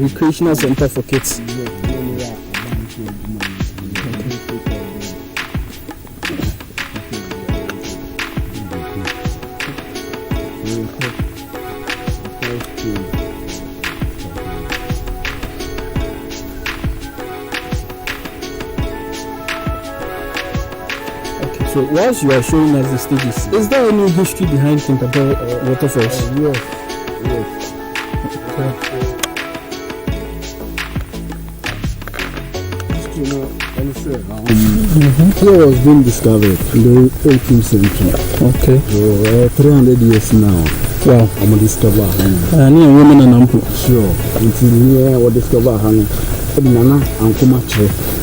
Recreational center for kids. So whilst you are showing us the stages, is there any history behind Kintanpo waterfalls? Yes. Okay. Here was being discovered in the 18th century. Okay. So 300 years now. Wow. I'm gonna discover. Near women and ample. Sure. Until here, we discover. Nana and Kumache.